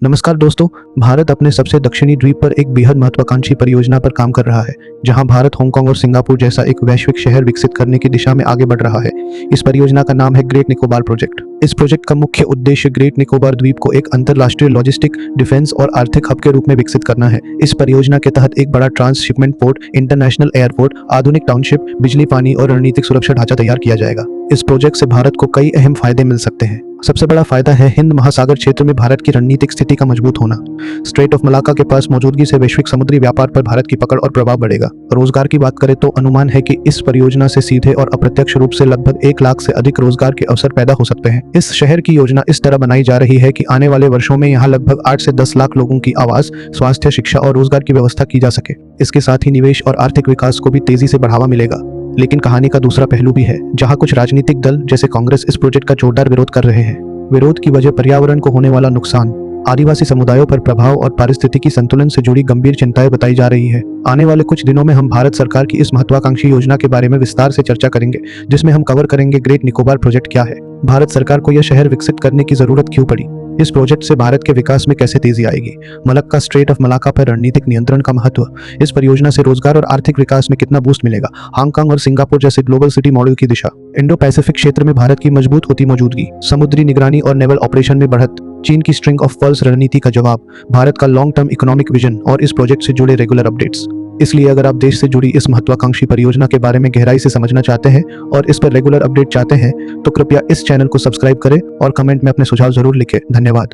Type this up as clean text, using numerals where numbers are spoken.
नमस्कार दोस्तों। भारत अपने सबसे दक्षिणी द्वीप पर एक बेहद महत्वाकांक्षी परियोजना पर काम कर रहा है, जहां भारत हांगकांग और सिंगापुर जैसा एक वैश्विक शहर विकसित करने की दिशा में आगे बढ़ रहा है। इस परियोजना का नाम है ग्रेट निकोबार प्रोजेक्ट। इस प्रोजेक्ट का मुख्य उद्देश्य ग्रेट निकोबार द्वीप को एक अंतर्राष्ट्रीय लॉजिस्टिक, डिफेंस और आर्थिक हब के रूप में विकसित करना है। इस परियोजना के तहत एक बड़ा ट्रांसशिपमेंट पोर्ट, इंटरनेशनल एयरपोर्ट, आधुनिक टाउनशिप, बिजली, पानी और रणनीतिक सुरक्षा ढांचा तैयार किया जाएगा। इस प्रोजेक्ट से भारत को कई अहम फायदे मिल सकते हैं। सबसे बड़ा फायदा है हिंद महासागर क्षेत्र में भारत की रणनीतिक स्थिति का मजबूत होना। स्ट्रेट ऑफ मलाक्का के पास मौजूदगी से वैश्विक समुद्री व्यापार पर भारत की पकड़ और प्रभाव बढ़ेगा। रोजगार की बात करें तो अनुमान है कि इस परियोजना से सीधे और अप्रत्यक्ष रूप से लगभग 1 लाख से अधिक रोजगार के अवसर पैदा हो सकते हैं। इस शहर की योजना इस तरह बनाई जा रही है कि आने वाले वर्षों में यहाँ लगभग 8 से 10 लाख लोगों की आवास, स्वास्थ्य, शिक्षा और रोजगार की व्यवस्था की जा सके। इसके साथ ही निवेश और आर्थिक विकास को भी तेजी से बढ़ावा मिलेगा। लेकिन कहानी का दूसरा पहलू भी है, जहां कुछ राजनीतिक दल जैसे कांग्रेस इस प्रोजेक्ट का जोरदार विरोध कर रहे हैं। विरोध की वजह पर्यावरण को होने वाला नुकसान, आदिवासी समुदायों पर प्रभाव और पारिस्थितिकी संतुलन से जुड़ी गंभीर चिंताएं बताई जा रही है। आने वाले कुछ दिनों में हम भारत सरकार की इस महत्वाकांक्षी योजना के बारे में विस्तार से चर्चा करेंगे, जिसमें हम कवर करेंगे ग्रेट निकोबार प्रोजेक्ट क्या है, भारत सरकार को यह शहर विकसित करने की जरूरत क्यों पड़ी, इस प्रोजेक्ट से भारत के विकास में कैसे तेजी आएगी, मलक्का स्ट्रेट ऑफ मलाक्का पर रणनीतिक नियंत्रण का महत्व, इस परियोजना से रोजगार और आर्थिक विकास में कितना बूस्ट मिलेगा, हांगकांग और सिंगापुर जैसे ग्लोबल सिटी मॉडल की दिशा, इंडो पैसिफिक क्षेत्र में भारत की मजबूत होती मौजूदगी, समुद्री निगरानी और नेवल ऑपरेशन में बढ़त, चीन की स्ट्रिंग ऑफ पर्ल्स रणनीति का जवाब, भारत का लॉन्ग टर्म इकोनॉमिक विजन और इस प्रोजेक्ट से जुड़े रेगुलर अपडेट्स। इसलिए अगर आप देश से जुड़ी इस महत्वाकांक्षी परियोजना के बारे में गहराई से समझना चाहते हैं और इस पर रेगुलर अपडेट चाहते हैं तो कृपया इस चैनल को सब्सक्राइब करें और कमेंट में अपने सुझाव जरूर लिखें। धन्यवाद।